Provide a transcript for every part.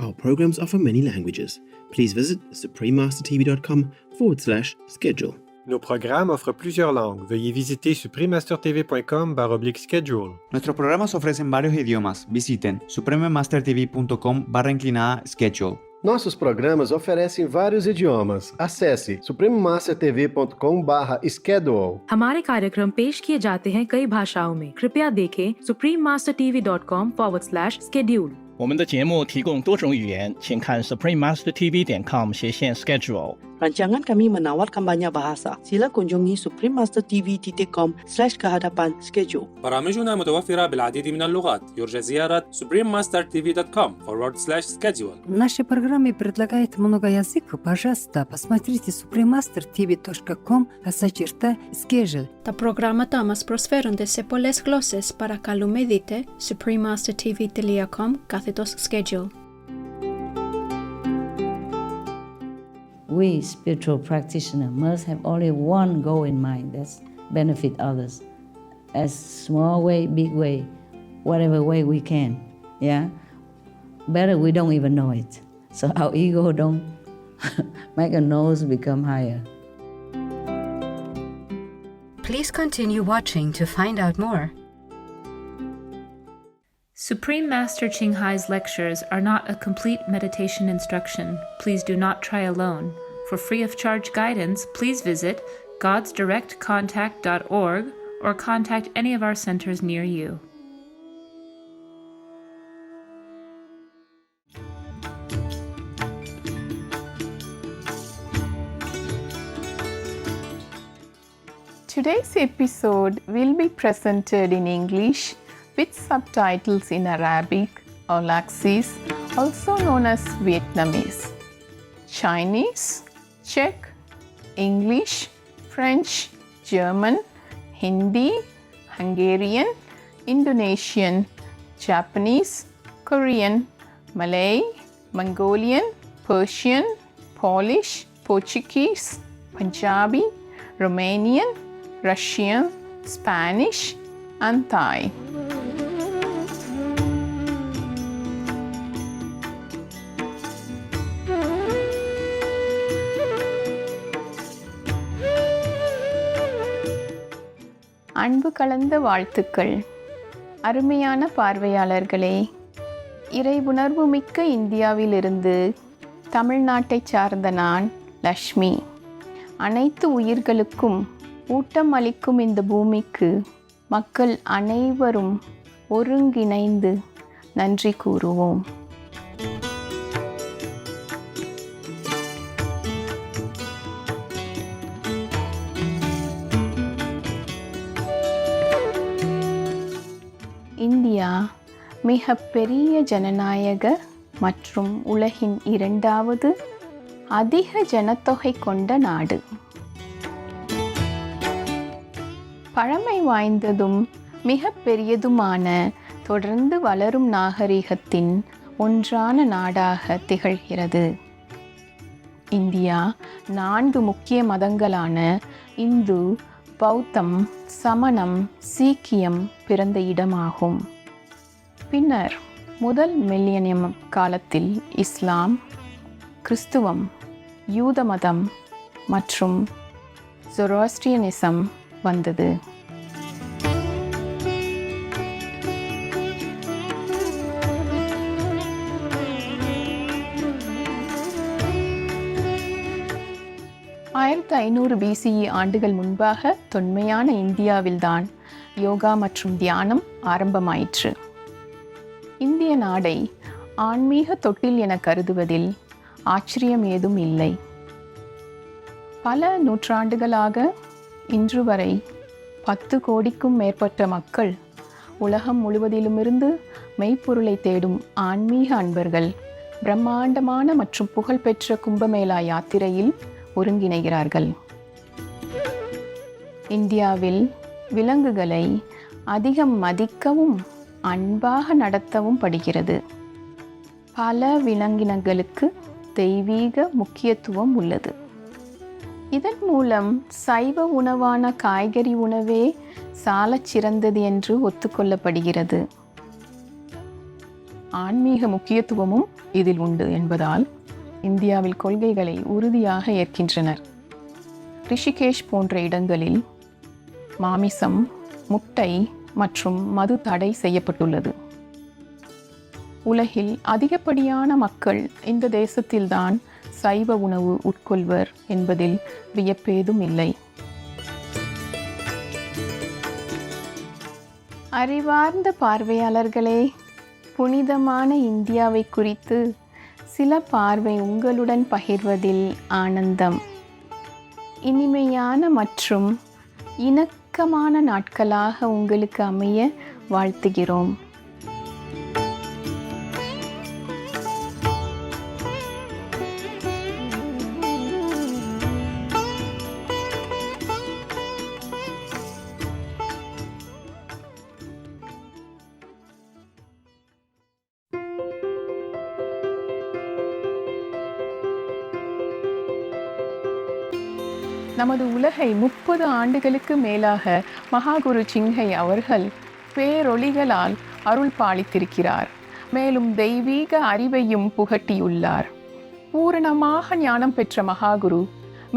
Our programs offer many languages. Please visit suprememastertv.com/schedule. Nos programmes offrent plusieurs langues. Veuillez visiter suprememastertv.com/schedule. Nuestros programas ofrecen varios idiomas. Visiten suprememastertv.com/schedule. Nossos programas oferecem vários idiomas. Acesse suprememastertv.com/schedule. हमारे कार्यक्रम पेश किए जाते हैं कई भाषाओं में. कृपया देखें suprememastertv.com/schedule. 我们的节目提供多种语言，请看 suprememastertv.com/schedule。 Rancangan kami menawarkan banyak bahasa. Sila kunjungi suprememastertv.com/kehadapan-schedule. برامجنا متوفرة بالعديد من اللغات. يرجى زيارة suprememastertv.com/schedule. Наши программы предлагают много языков. Пожалуйста, посмотрите suprememastertv.com/schedule. Τα προγράμματα μας προσφέρονται σε πολλές γλώσσες. Παρακαλούμε δείτε suprememastertv.com/schedule. We spiritual practitioners must have only one goal in mind, that's benefit others. As small way, big way, whatever way we can. Yeah? Better we don't even know it. So our ego don't make our nose become higher. Please continue watching to find out more. Supreme Master Ching Hai's lectures are not a complete meditation instruction. Please do not try alone. For free of charge guidance, please visit godsdirectcontact.org or contact any of our centers near you. Today's episode will be presented in English with subtitles in Arabic or Laxis, also known as Vietnamese, Chinese, Czech, English, French, German, Hindi, Hungarian, Indonesian, Japanese, Korean, Malay, Mongolian, Persian, Polish, Portuguese, Punjabi, Romanian, Russian, Spanish, and Thai. அன்பு கலந்த வாழ்த்துக்கள். அருமையான பார்வையாளர்களே, இறைவுணர்வு மிக்க இந்தியாவிலிருந்து தமிழ்நாட்டைச் சார்ந்த நான் லக்ஷ்மி. அனைத்து உயிர்களுக்கும் ஊட்டம் அளிக்கும் இந்த பூமிக்கு மக்கள் அனைவரும் ஒருங்கிணைந்து நன்றி கூறுவோம். இந்தியா மிக பெரிய ஜனநாயக மற்றும் உலகின் 2வது அதிக ஜனத்தொகை கொண்ட நாடு. பழமை வாய்ந்ததும் மிக பெரியதுமான தொடர்ந்து வளரும் நாகரிகத்தின் ஒன்றான நாடாக திகழ்கிறது. இந்தியா 4 முக்கிய மதங்களான இந்து, பௌத்தம், சமணம், சீக்கியம் பிறந்த இடமாகும். பின்னர் முதல் மில்லியனியம் காலத்தில் இஸ்லாம், கிறிஸ்துவம், யூத மதம் மற்றும் ஜொராஸ்ட்ரியனிசம் வந்தது. BCE ஆண்டுகள் முன்பாக தொன்மையான இந்தியாவில்தான் யோகா மற்றும் தியானம் ஆரம்பமாயிற்று. இந்திய நாடை ஆன்மீக தொட்டில் என கருதுவதில் ஆச்சரியம் ஏதும் இல்லை. பல நூற்றாண்டுகளாக இன்று வரை 10 கோடிக்கும் மேற்பட்ட மக்கள் உலகம் முழுவதிலுமிருந்து மெய்ப்பொருளை தேடும் ஆன்மீக அன்பர்கள் பிரம்மாண்டமான மற்றும் புகழ்பெற்ற கும்பமேளா யாத்திரையில் ஒருங்கிணைகிறார்கள். இந்தியாவில் விலங்குகளை அதிகம் மதிக்கவும் அன்பாக நடத்தவும் படுகிறது. பல விலங்கினங்களுக்கு தெய்வீக முக்கியத்துவம் உள்ளது. இதன் மூலம் சைவ உணவான காய்கறி உணவே சாலச் சிறந்தது என்று ஒத்துக்கொள்ளப்படுகிறது. ஆன்மீக முக்கியத்துவமும் இதில் உண்டு என்பதால் இந்தியாவில் கொள்கைகளை உறுதியாக ஏற்கின்றனர். ரிஷிகேஷ் போன்ற இடங்களில் மாமிசம், முட்டை மற்றும் மது தடை செய்யப்பட்டுள்ளது. உலகில் அதிகப்படியான மக்கள் இந்த தேசத்தில்தான் சைவ உணவு உட்கொள்வர் என்பதில் வியப்பேதும் இல்லை. அறிவார்ந்த பார்வையாளர்களே, புனிதமான இந்தியாவை குறித்து சில பார்வை உங்களுடன் பகிர்வதில் ஆனந்தம். இனிமையான மற்றும் இணக்கமான நாட்களாக உங்களுக்கு அமைய வாழ்த்துகிறோம். நமது உலகை 30 ஆண்டுகளுக்கு மேலாக மகாகுரு சின்ஹை அவர்கள் பேரொளிகளால் அருள் பாலித்திருக்கிறார். மேலும் தெய்வீக அறிவையும் புகட்டியுள்ளார். பூரணமாக ஞானம் பெற்ற மகாகுரு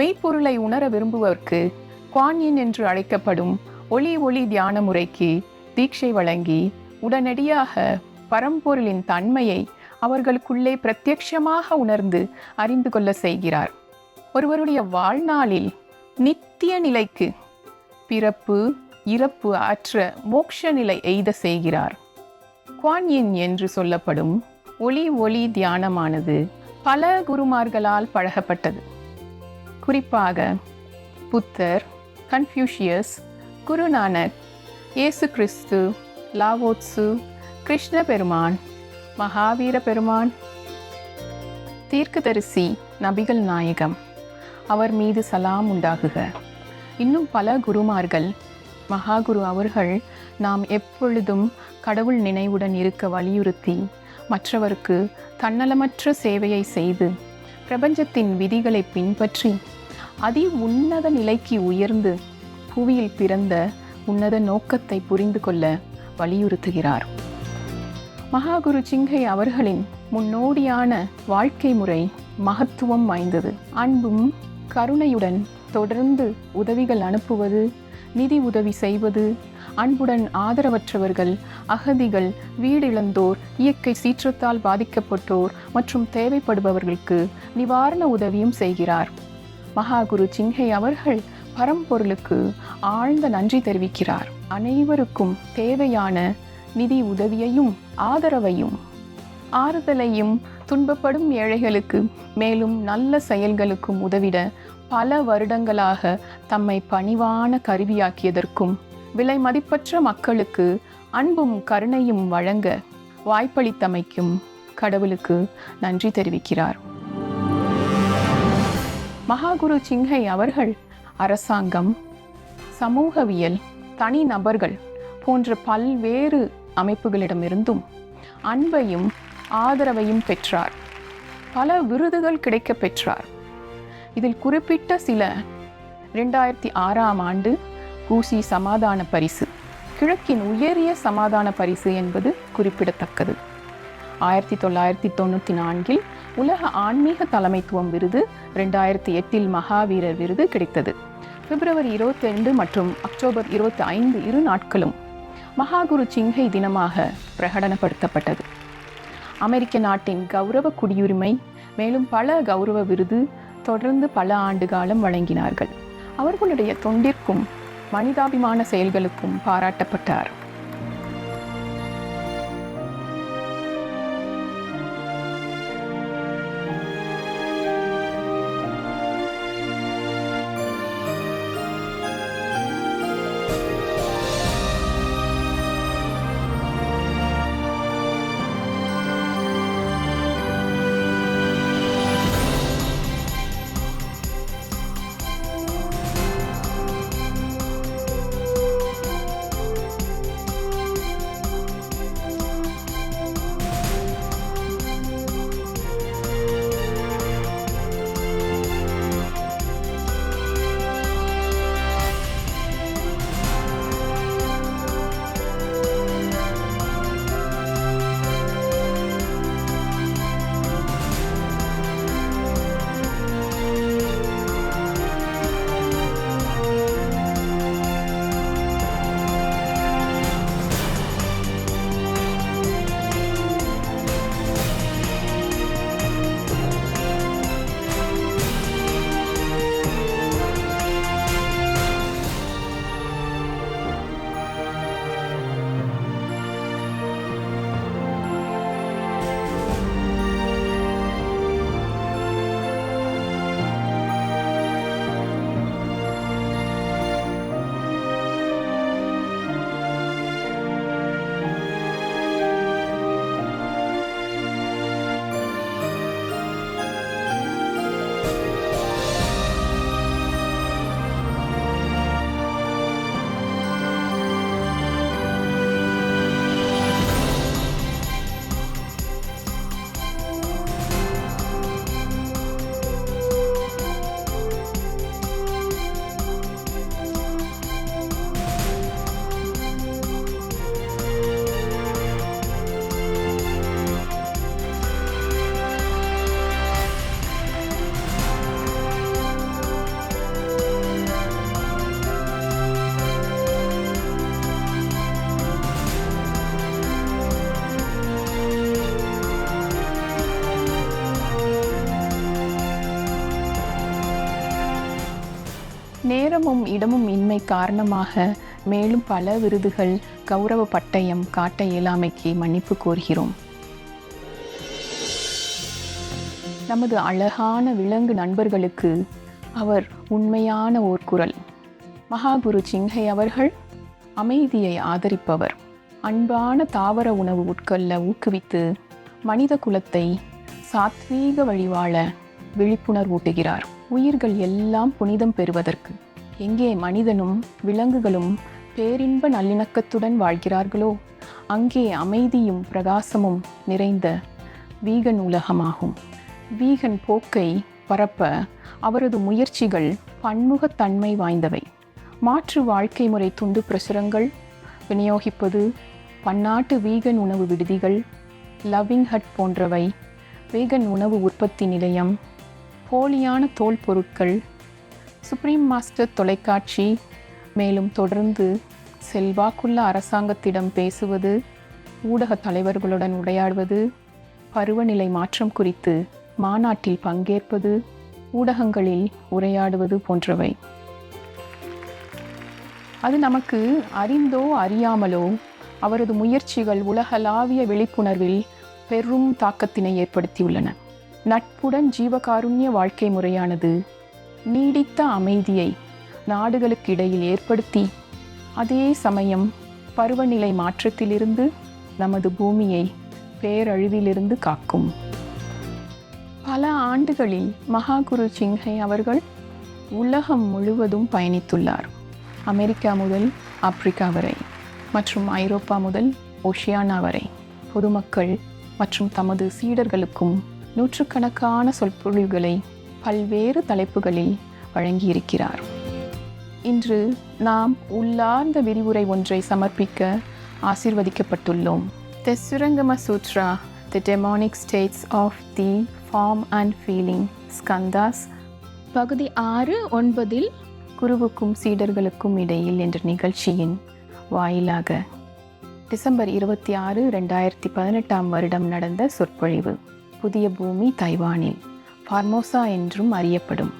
மெய்ப்பொருளை உணர விரும்புவதற்கு குவான்யின் என்று அழைக்கப்படும் ஒளி தியான முறைக்கு தீட்சை வழங்கி உடனடியாக பரம்பொருளின் தன்மையை அவர்களுக்குள்ளே பிரத்யட்சமாக உணர்ந்து அறிந்து கொள்ள செய்கிறார். ஒருவருடைய வாழ்நாளில் நித்திய நிலைக்கு பிறப்பு இறப்பு அற்ற மோட்ச நிலை எய்த செய்கிறார். குவான்யின் என்று சொல்லப்படும் ஒளி தியானமானது பல குருமார்களால் பழகப்பட்டது. குறிப்பாக புத்தர், கன்ஃபியூஷியஸ், குருநானக், இயேசு கிறிஸ்து, லாவோத்சு, கிருஷ்ண பெருமான், மகாவீர பெருமான், தீர்க்கதரிசி நபிகள் நாயகம் அவர் மீது சலாம் உண்டாகுக, இன்னும் பல குருமார்கள் மகாகுரு அவர்கள் நாம் எப்பொழுதும் கடவுள் நினைவுடன் இருக்க வலியுறுத்தி மற்றவருக்கு தன்னலமற்ற சேவையை செய்து பிரபஞ்சத்தின் விதிகளை பின்பற்றி அதி உன்னத நிலைக்கு உயர்ந்து புவியில் பிறந்த உன்னத நோக்கத்தை புரிந்து கொள்ள வலியுறுத்துகிறார். மகாகுரு சின்ஹை அவர்களின் முன்னோடியான வாழ்க்கை முறை மகத்துவம் வாய்ந்தது. அன்பும் கருணையுடன் தொடர்ந்து உதவிகள் அனுப்புவது, நிதி உதவி செய்வது, அன்புடன் ஆதரவற்றவர்கள், அகதிகள், வீடிழந்தோர், இயற்கை சீற்றத்தால் பாதிக்கப்பட்டோர் மற்றும் தேவைப்படுபவர்களுக்கு நிவாரண உதவியும் செய்கிறார். மகாகுரு சின்ஹை அவர்கள் பரம்பொருளுக்கு ஆழ்ந்த நன்றி தெரிவிக்கிறார். அனைவருக்கும் தேவையான நிதி உதவியையும் ஆதரவையும் ஆறுதலையும் துன்பப்படும் ஏழைகளுக்கு மேலும் நல்ல செயல்களுக்கும் உதவிட பல வருடங்களாக தம்மை பணிவான கருவியாக்கியதற்கும் விலை மதிப்பற்ற மக்களுக்கு அன்பும் கருணையும் வழங்க வாய்ப்பளித்தமைக்கும் கடவுளுக்கு நன்றி தெரிவிக்கிறார். மகாகுரு சின்ஹை அவர்கள் அரசாங்கம், சமூகவியல், தனி நபர்கள் போன்ற பல்வேறு அமைப்புகளிடமிருந்தும் அன்பையும் ஆதரவையும் பெற்றார். பல விருதுகள் கிடைக்க பெற்றார். இதில் குறிப்பிட்ட சில 2006ஆம் ஆண்டு ஊசி சமாதான பரிசு, கிழக்கின் உயரிய சமாதான பரிசு என்பது குறிப்பிடத்தக்கது. 1994இல் உலக ஆன்மீக தலைமைத்துவம் விருது, 2008இல் மகாவீரர் விருது கிடைத்தது. பிப்ரவரி 22 மற்றும் அக்டோபர் 25 இரு நாட்களும் மகாகுரு சின்ஹை தினமாக பிரகடனப்படுத்தப்பட்டது. அமெரிக்க நாட்டின் கௌரவ குடியுரிமை மேலும் பல கௌரவ விருது தொடர்ந்து பல ஆண்டு காலம் வழங்கினார்கள். அவர்களுடைய தொண்டிற்கும் மனிதாபிமான செயல்களுக்கும் பாராட்டப்பட்டார். நேரமும் இடமும் இன்மை காரணமாக மேலும் பல விருதுகள், கௌரவ பட்டயம் காட்ட இயலாமைக்கு மன்னிப்பு கோருகிறோம். நமது அழகான விலங்கு நண்பர்களுக்கு அவர் உண்மையான ஓர் குரல். மகாகுரு சிங்ஹை அவர்கள் அமைதியை ஆதரிப்பவர். அன்பான தாவர உணவு உட்கொள்ள ஊக்குவித்து மனித குலத்தை சாத்வீக வழிவாழ விழிப்புணர்வூட்டுகிறார். உயிர்கள் எல்லாம் புனிதம் பெறுவதற்கு. எங்கே மனிதனும் விலங்குகளும் பேரின்ப நல்லிணக்கத்துடன் வாழ்கிறார்களோ அங்கே அமைதியும் பிரகாசமும் நிறைந்த வீகன் உலகமாகும். வீகன் போக்கை பரப்ப அவரது முயற்சிகள் பன்முகத்தன்மை வாய்ந்தவை. மாற்று வாழ்க்கை முறை துண்டு பிரசுரங்கள் விநியோகிப்பது, பன்னாட்டு வீகன் உணவு விடுதிகள், லவ்விங் ஹட் போன்றவை, வீகன் உணவு உற்பத்தி நிலையம், போலியான தோல் பொருட்கள், சுப்ரீம் மாஸ்டர் தொலைக்காட்சி, மேலும் தொடர்ந்து செல்வாக்குள்ள அரசாங்கத்திடம் பேசுவது, ஊடக தலைவர்களுடன் உரையாடுவது, பருவநிலை மாற்றம் குறித்து மாநாட்டில் பங்கேற்பது, ஊடகங்களில் உரையாடுவது போன்றவை. அது நமக்கு அறிந்தோ அறியாமலோ அவரது முயற்சிகள் உலகளாவிய விழிப்புணர்வில் பெரும் தாக்கத்தினை ஏற்படுத்தியுள்ளன. நட்புடன் ஜீவகாருண்ய வாழ்க்கை முறையானது நீடித்த அமைதியை நாடுகளுக்கு இடையில் ஏற்படுத்தி அதே சமயம் பருவநிலை மாற்றத்திலிருந்து நமது பூமியை பேரழிவிலிருந்து காக்கும். பல ஆண்டுகளில் மகாகுரு சிங்ஹை அவர்கள் உலகம் முழுவதும் பயணித்துள்ளார். அமெரிக்கா முதல் ஆப்பிரிக்கா வரை மற்றும் ஐரோப்பா முதல் ஓஷியானா வரை பொதுமக்கள் மற்றும் தமது சீடர்களுக்கும் நூற்றுக்கணக்கான சொற்பொழிவுகளை பல்வேறு தலைப்புகளில் வழங்கியிருக்கிறார். இன்று நாம் உள்ளார்ந்த விரிவுரை ஒன்றை சமர்ப்பிக்க ஆசீர்வதிக்கப்பட்டுள்ளோம். The Surangama Sutra, The Demonic States of the Form and Feeling, Skandhas, பகுதி 6-9 குருவுக்கும் சீடர்களுக்கும் இடையில் என்ற நிகழ்ச்சியின் வாயிலாக டிசம்பர் 26, 2018 வருடம் நடந்த சொற்பொழிவு. புதிய பூமி தைவானில் ஃபார்மோசா என்றும் அறியப்படும்.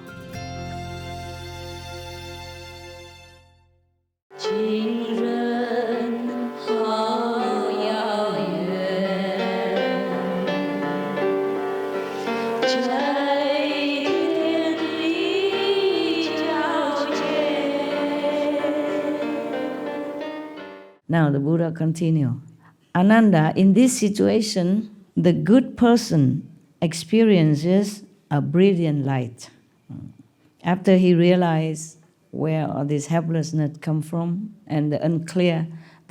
Now the Buddha continued, Ananda, in this situation, the good person experiences a brilliant light. After he realized where all this helplessness come from and the unclear,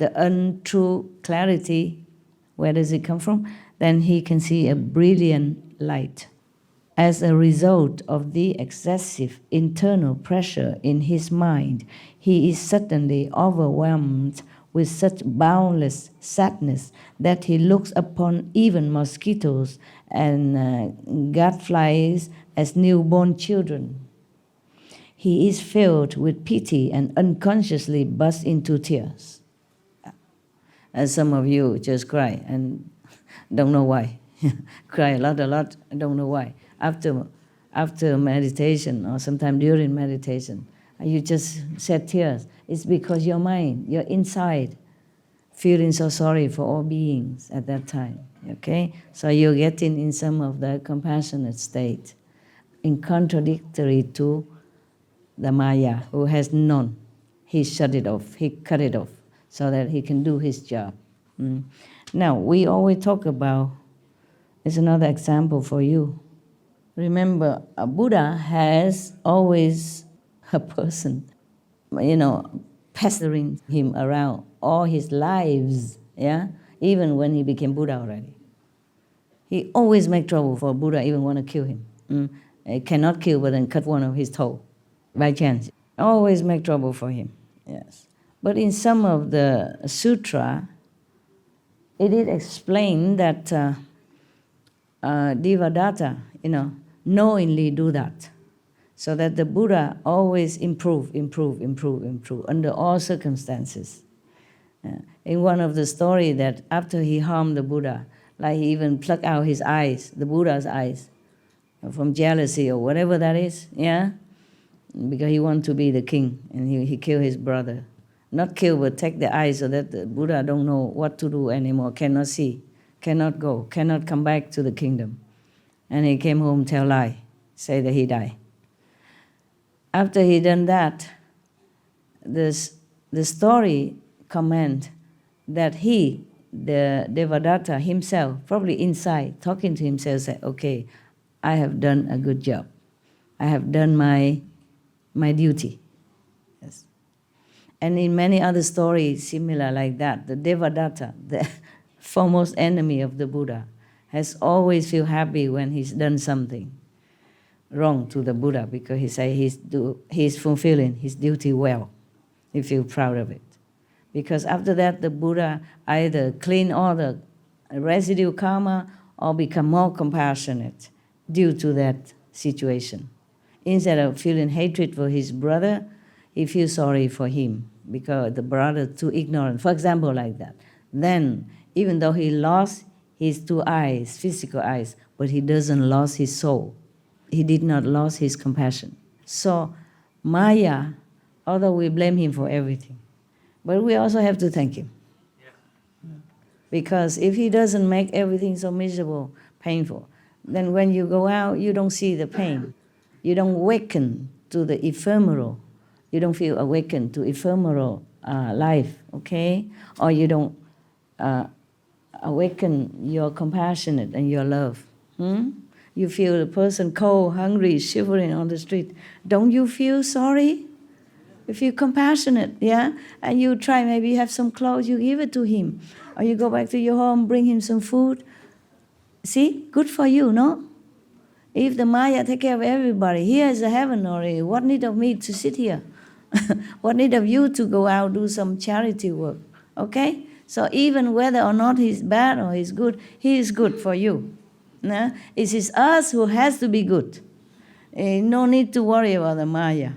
the untrue clarity, where does it come from? Then he can see a brilliant light. As a result of the excessive internal pressure in his mind, he is suddenly overwhelmed with such boundless sadness that he looks upon even mosquitoes and gadflies as newborn children. He is filled with pity and unconsciously bursts into tears. As some of you just cry and don't know why. Cry a lot, don't know why. After meditation or sometime during meditation, you just shed tears. It's because your mind, your inside, feeling so sorry for all beings at that time. Okay? So you're getting in some of the compassionate state, in contradictory to the Maya, who has none. He shut it off, he cut it off, so that he can do his job. Now, we always talk about, it's another example for you. Remember, a Buddha has always a person, pestering him around all his lives, even when he became Buddha already. He always make trouble for Buddha, even want to kill him. He cannot kill, but then cut one of his toe, by chance. Always make trouble for him, yes. But in some of the sutra, it is explained that Devadatta, knowingly do that, so that the Buddha always improve under all circumstances. In one of the story that after he harmed the Buddha, like he even plucked out his eyes, the Buddha's eyes, from jealousy or whatever that is, because he wanted to be the king, and he killed his brother. Not kill, but take the eyes so that the Buddha don't know what to do anymore, cannot see, cannot go, cannot come back to the kingdom. And he came home, tell lie, say that he died. After he done that, the story comment that he, the Devadatta himself, probably inside, talking to himself, said, okay, I have done a good job. I have done my duty. Yes. And in many other stories similar like that, the Devadatta, the foremost enemy of the Buddha, has always feel happy when he's done something wrong to the Buddha, because he say he's fulfilling his duty well. He feels proud of it. Because after that, the Buddha either clean all the residue karma or become more compassionate due to that situation. Instead of feeling hatred for his brother, he feels sorry for him because the brother too ignorant. For example, like that. Then, even though he lost his 2 eyes, physical eyes, but he doesn't lose his soul. He did not lose his compassion. So, Maya, although we blame him for everything, but we also have to thank him. Because if he doesn't make everything so miserable, painful, then when you go out, you don't see the pain. You don't awaken to the ephemeral. You don't feel awakened to ephemeral life, okay? Or you don't awaken your compassionate and your love. You feel the person cold, hungry, shivering on the street. Don't you feel sorry? You feel compassionate, yeah? And you try, maybe you have some clothes, you give it to him. Or you go back to your home, bring him some food. See, good for you, no? If the Maya take care of everybody, here is a heaven already. What need of me to sit here? What need of you to go out, do some charity work, okay? So even whether or not he's bad or he's good, he is good for you. No? It is us who has to be good. No need to worry about the Maya.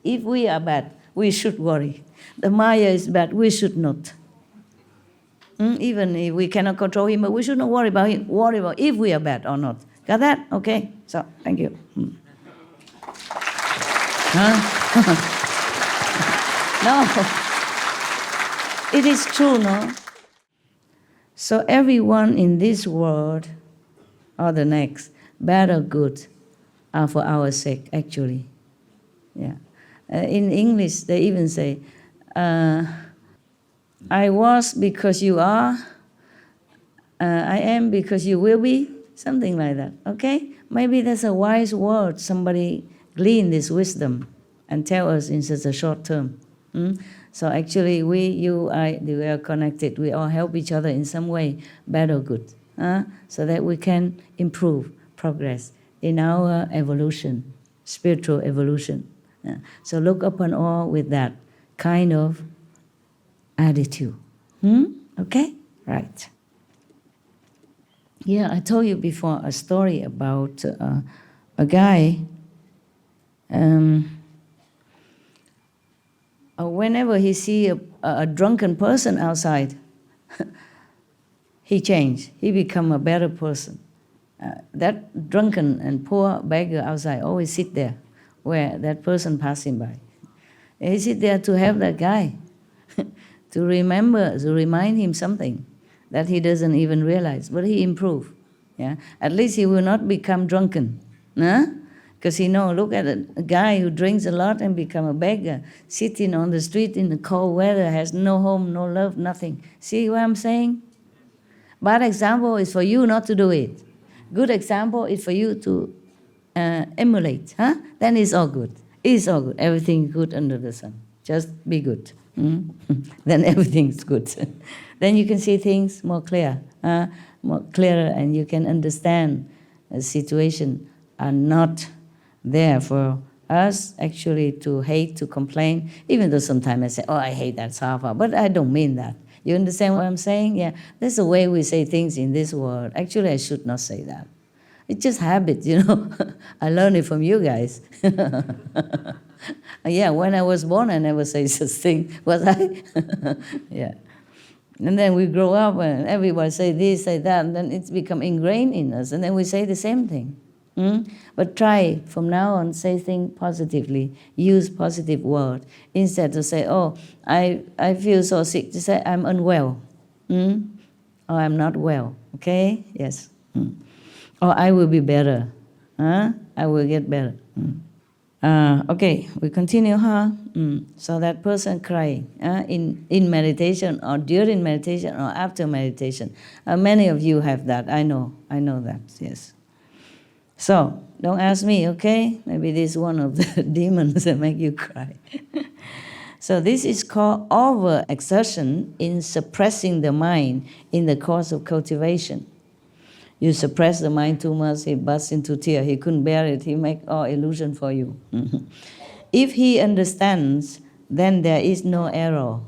If we are bad, we should worry. The Maya is bad, we should not. Even if we cannot control him, but we should not worry about him. Worry about if we are bad or not. Got that? Okay. So, thank you. No. It is true, no? So everyone in this world or the next, bad or good, are for our sake, actually. Yeah. In English, they even say, I was because you are, I am because you will be, something like that, okay? Maybe that's a wise word. Somebody glean this wisdom and tell us in such a short term. So actually, we, you, I, we are connected. We all help each other in some way, bad or good, so that we can improve, progress in our evolution, spiritual evolution. So look upon all with that kind of attitude. Okay? Right. Yeah, I told you before a story about a guy. Whenever he see a drunken person outside, he changed. He become a better person. That drunken and poor beggar outside always sit there where that person passing by. He sit there to help that guy, to remember, to remind him something that he doesn't even realize, but he improve. Yeah, at least he will not become drunken, because he know. Look at a guy who drinks a lot and become a beggar, sitting on the street in the cold weather, has no home, no love, nothing. See what I'm saying? Bad example is for you not to do it. Good example is for you to emulate. Then it's all good. It's all good. Everything good under the sun. Just be good. Then everything's good. Then you can see things more clear, more clearer, and you can understand the situation are not there for us actually to hate, to complain, even though sometimes I say, oh, I hate that Safa, but I don't mean that. You understand what I'm saying? Yeah, that's the way we say things in this world. Actually, I should not say that. It's just habit, you know. I learned it from you guys. Yeah, when I was born, I never say such thing, was I? Yeah. And then we grow up and everybody say this, say that, and then it's become ingrained in us, and then we say the same thing. But try from now on, say things positively, use positive word. Instead to say, oh, I feel so sick, to say I'm unwell. Or I'm not well, okay? Yes. Or I will be better. I will get better. Okay, we continue, huh? So that person crying in meditation or during meditation or after meditation. Many of you have that, I know that, yes. So, don't ask me, okay? Maybe this is one of the demons that make you cry. So this is called overexertion in suppressing the mind in the course of cultivation. You suppress the mind too much, he bursts into tears. He couldn't bear it. He make all illusion for you. If he understands, then there is no error,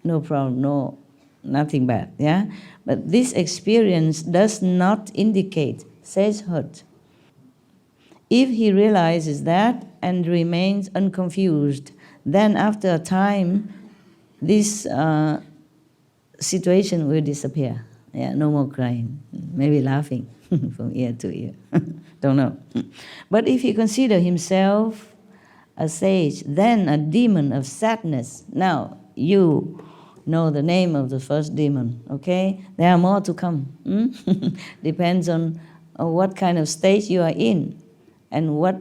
no problem, nothing bad. Yeah. But this experience does not indicate sagehood. If he realizes that and remains unconfused, then after a time, this situation will disappear. Yeah, no more crying, maybe laughing from ear to ear. Don't know. But if he consider himself a sage, then a demon of sadness. Now, you know the name of the first demon, okay? There are more to come. Depends on what kind of state you are in and what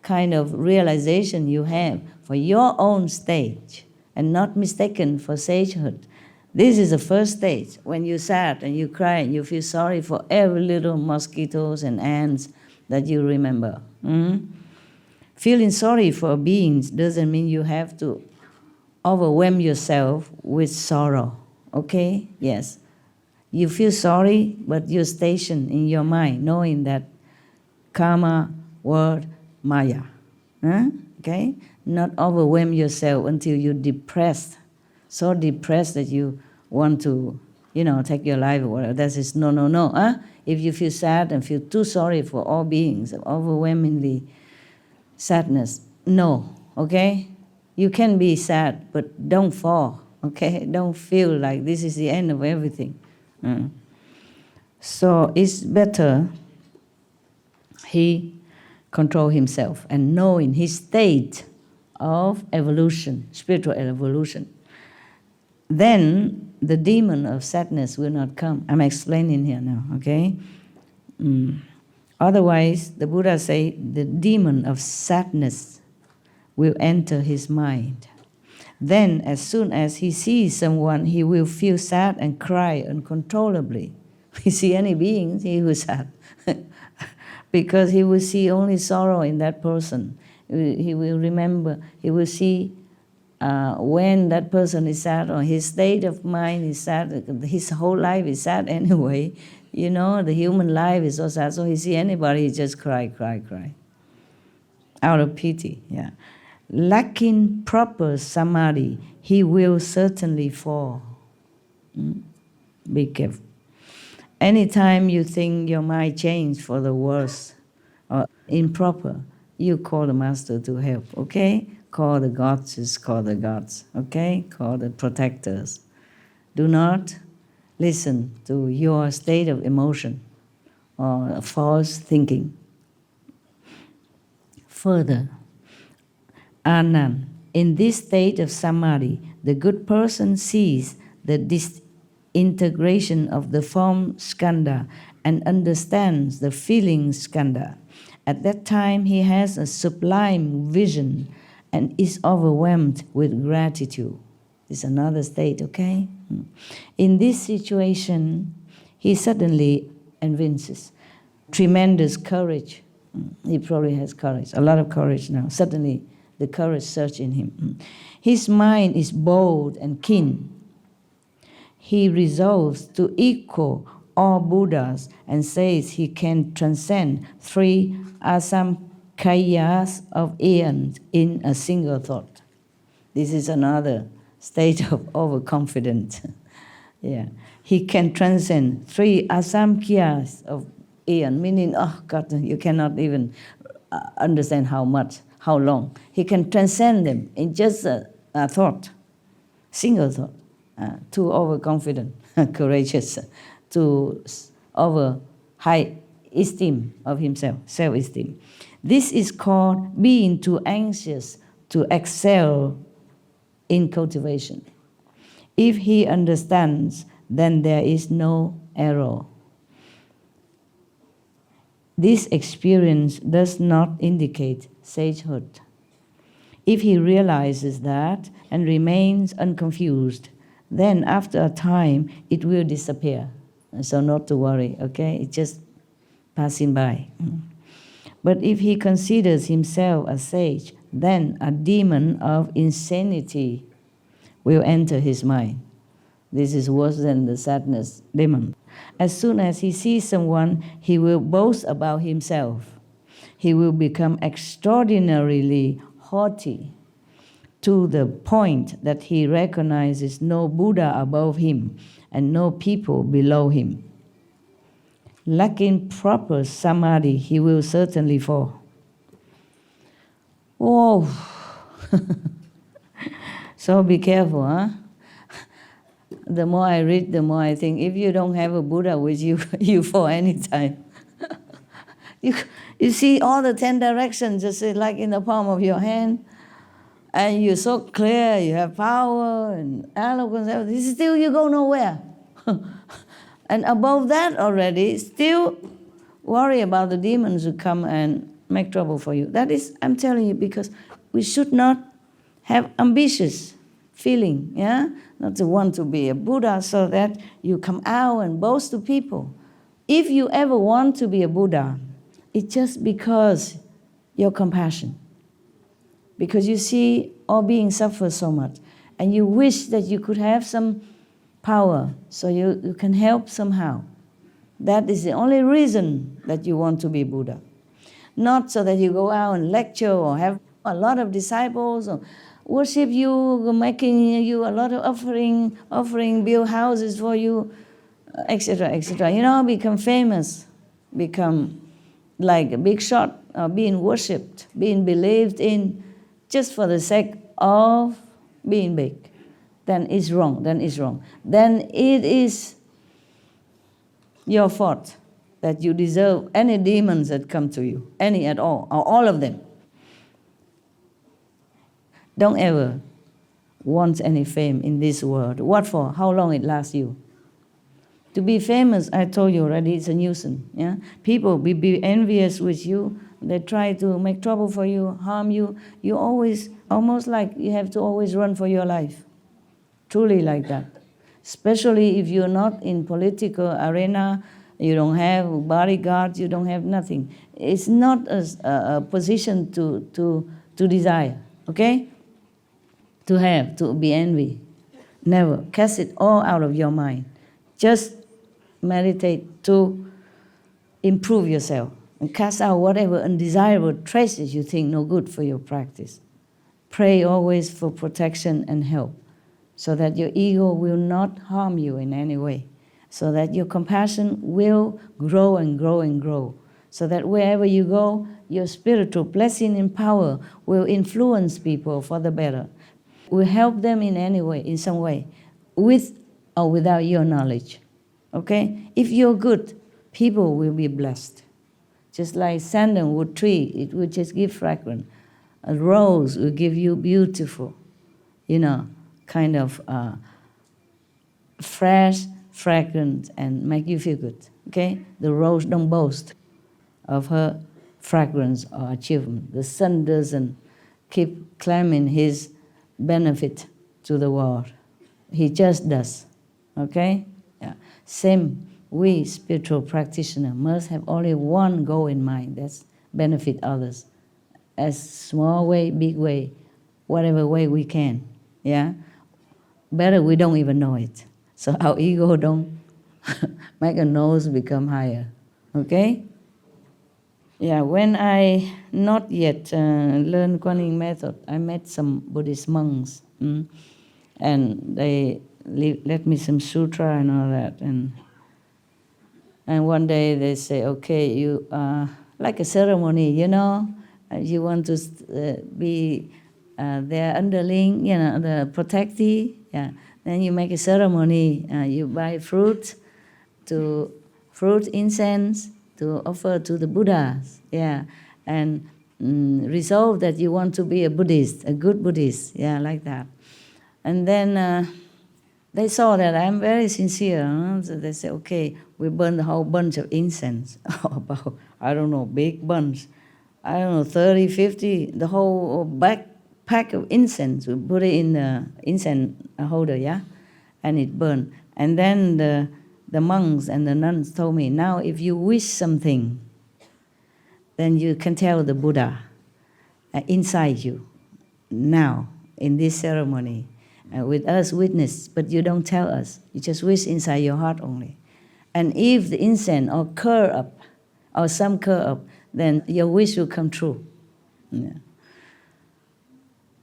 kind of realization you have for your own stage and not mistaken for sagehood. This is the first stage, when you're sad and you cry and you feel sorry for every little mosquitoes and ants that you remember. Feeling sorry for beings doesn't mean you have to overwhelm yourself with sorrow, okay? Yes. You feel sorry, but you're stationed in your mind, knowing that karma, word, maya, okay? Not overwhelm yourself until you're depressed. So depressed that you want to, take your life or whatever. That is no. If you feel sad and feel too sorry for all beings, overwhelmingly sadness, no, okay? You can be sad, but don't fall, okay? Don't feel like this is the end of everything. So it's better he control himself and knowing his state of evolution, spiritual evolution. Then the demon of sadness will not come. I'm explaining here now, okay? Otherwise, the Buddha say the demon of sadness will enter his mind. Then, as soon as he sees someone, he will feel sad and cry uncontrollably. If he see any beings, he will sad. Because he will see only sorrow in that person. He will remember, he will see when that person is sad or his state of mind is sad, his whole life is sad anyway. The human life is so sad, so he see anybody, he just cry. Out of pity, yeah. Lacking proper samadhi, he will certainly fall. Be careful. Anytime you think your mind changed for the worse or improper, you call the master to help, okay? Call the gods, okay? Call the protectors. Do not listen to your state of emotion or false thinking. Further, Anand, in this state of samadhi, the good person sees the disintegration of the form skandha and understands the feeling skandha. At that time, he has a sublime vision and is overwhelmed with gratitude. It's another state, okay? In this situation, he suddenly evinces tremendous courage. He probably has courage, a lot of courage now. Suddenly, the courage surges in him. His mind is bold and keen. He resolves to equal all Buddhas and says he can transcend 3 asamkhayas of aeons in a single thought. This is another state of overconfidence. Yeah, he can transcend 3 asamkhayas of aeon, meaning, oh God, you cannot even understand how long. He can transcend them in just a thought, single thought. Too overconfident, courageous, too over high esteem of himself, self-esteem. This is called being too anxious to excel in cultivation. If he understands, then there is no error. This experience does not indicate sagehood. If he realizes that and remains unconfused, then after a time it will disappear. So not to worry, okay? It's just passing by. But if he considers himself a sage, then a demon of insanity will enter his mind. This is worse than the sadness demon. As soon as he sees someone, he will boast about himself. He will become extraordinarily haughty to the point that he recognizes no Buddha above him and no people below him. Lacking proper samadhi, he will certainly fall. Whoa! So be careful, huh? The more I read, the more I think, if you don't have a Buddha with you, you fall anytime. You see all the 10 directions just like in the palm of your hand, and you're so clear, you have power and eloquence, still you go nowhere. And above that already, still worry about the demons who come and make trouble for you. That is, I'm telling you, because we should not have ambitious feeling, yeah? Not to want to be a Buddha so that you come out and boast to people. If you ever want to be a Buddha, it's just because your compassion. Because you see all beings suffer so much, and you wish that you could have some power so you can help somehow. That is the only reason that you want to be Buddha. Not so that you go out and lecture or have a lot of disciples or worship you, making you a lot of offering, build houses for you, etc., etc. You know, become famous, become like a big shot, being worshipped, being believed in, just for the sake of being big. Then it's wrong, then it's wrong. Then it is your fault that you deserve any demons that come to you, any at all, or all of them. Don't ever want any fame in this world. What for? How long it lasts you? To be famous, I told you already, it's a nuisance. Yeah? People will be envious with you. They try to make trouble for you, harm you. You always, almost like you have to always run for your life. Truly like that. Especially if you're not in political arena, you don't have bodyguards, you don't have nothing. It's not a position to desire, okay? To have, to be envy. Never. Cast it all out of your mind. Just meditate to improve yourself and cast out whatever undesirable traces you think no good for your practice. Pray always for protection and help so that your ego will not harm you in any way, so that your compassion will grow and grow and grow, so that wherever you go, your spiritual blessing and power will influence people for the better, will help them in any way, in some way, with or without your knowledge. Okay? If you're good, people will be blessed. Just like sandalwood tree, it will just give fragrance. A rose will give you beautiful, kind of fresh fragrance and make you feel good. Okay? The rose don't boast of her fragrance or achievement. The sun doesn't keep claiming his benefit to the world. He just does. Okay? Yeah. Same, we spiritual practitioners must have only one goal in mind, that's benefit others. As small way, big way, whatever way we can. Yeah? Better we don't even know it. So our ego don't make a nose become higher. Okay? Yeah, when I not yet learned Kuan Yin method, I met some Buddhist monks, and they let me some sutra and all that. And one day they say, okay, you like a ceremony, you want to be their underling, the protectee. Yeah. Then you make a ceremony. You buy fruit, incense, to offer to the Buddhas, and resolve that you want to be a Buddhist, a good Buddhist, like that. And then they saw that I'm very sincere, so they said, okay, we burn the whole bunch of incense, about, I don't know, big bunch, 30, 50, the whole pack of incense. We put it in the incense holder, and it burned. And then the monks and the nuns told me, now if you wish something, then you can tell the Buddha inside you, now, in this ceremony, with us witness, but you don't tell us. You just wish inside your heart only. And if the incense or curl up, or some curl up, then your wish will come true. Yeah.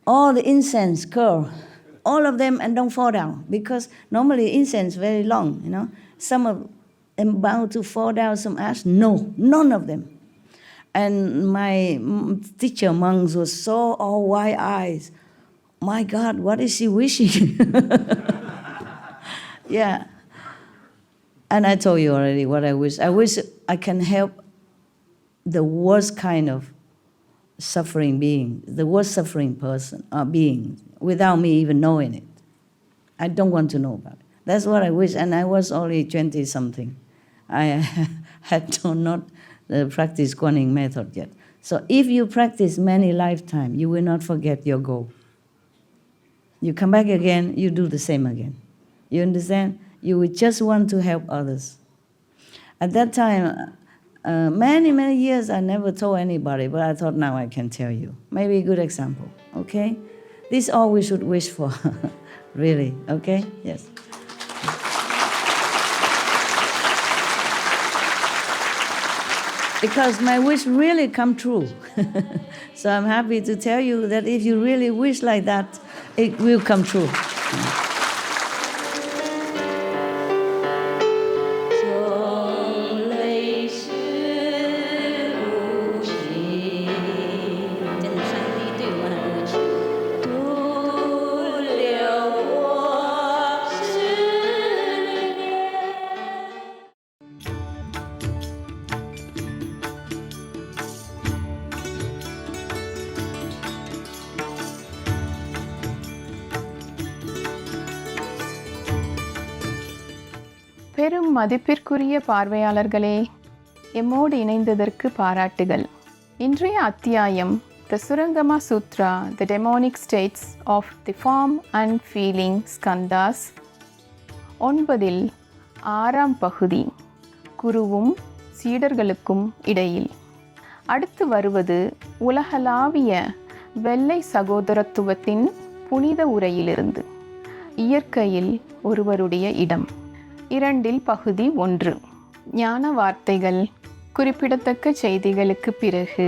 All the incense curl, all of them, and don't fall down, because normally incense very long, Some of them about to fall down, some ash. No, none of them. And my teacher monks were so all wide eyes. My God, what is she wishing? Yeah. And I told you already what I wish. I wish I can help the worst kind of suffering being, the worst suffering person or being, without me even knowing it. I don't want to know about it. That's what I wish. And I was only 20-something. I had not practice Guanyin method yet. So if you practice many lifetimes, you will not forget your goal. You come back again, you do the same again. You understand? You would just want to help others. At that time, many, many years, I never told anybody, but I thought now I can tell you. Maybe a good example, okay? This is all we should wish for, really, okay? Yes. Because my wish really come true. So I'm happy to tell you that if you really wish like that, it will come true. பெரும் மதிப்பிற்குரிய பார்வையாளர்களே, எம்மோடு இணைந்ததற்கு பாராட்டுகள். இன்றைய அத்தியாயம் The Surangama Sutra, The Demonic States of the Form and Feeling Skandhas 9 6ஆம் பகுதி, குருவும் சீடர்களுக்கும் இடையில். அடுத்து வருவது உலகளாவிய வெள்ளை சகோதரத்துவத்தின் புனித உரையிலிருந்து இயற்கையில் ஒருவருடைய இடம் 2 பகுதி 1. ஞான வார்த்தைகள். குறிப்பிடத்தக்க செய்திகளுக்கு பிறகு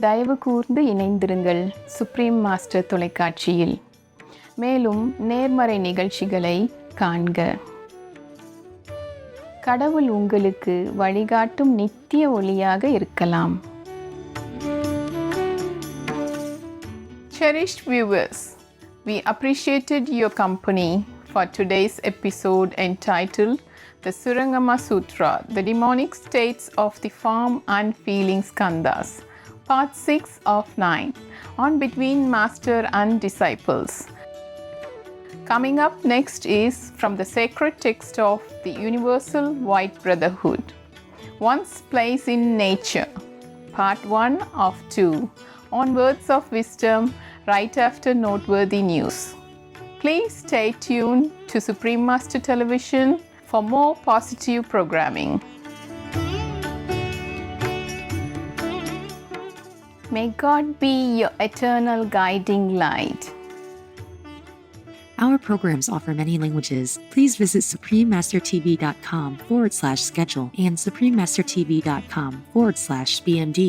தயவு கூர்ந்து இணைந்திருங்கள் சுப்ரீம் மாஸ்டர் தொலைக்காட்சியில். மேலும் நேர்மறை நிகழ்ச்சிகளை காண்க. கடவுள் உங்களுக்கு வழிகாட்டும் நித்திய ஒளியாக இருக்கலாம். Cherished viewers, we appreciated your company for today's episode entitled The Surangama Sutra, The Demonic States of the Form and Feeling Skandhas, Part 6 of 9, on Between Master and Disciples. Coming up next is from the sacred text of the Universal White Brotherhood, One's Place in Nature, Part 1 of 2, on Words of Wisdom right after noteworthy news. Please stay tuned to Supreme Master Television for more positive programming. May God be your eternal guiding light. Our programs offer many languages. Please visit suprememastertv.com/schedule and suprememastertv.com/BMD.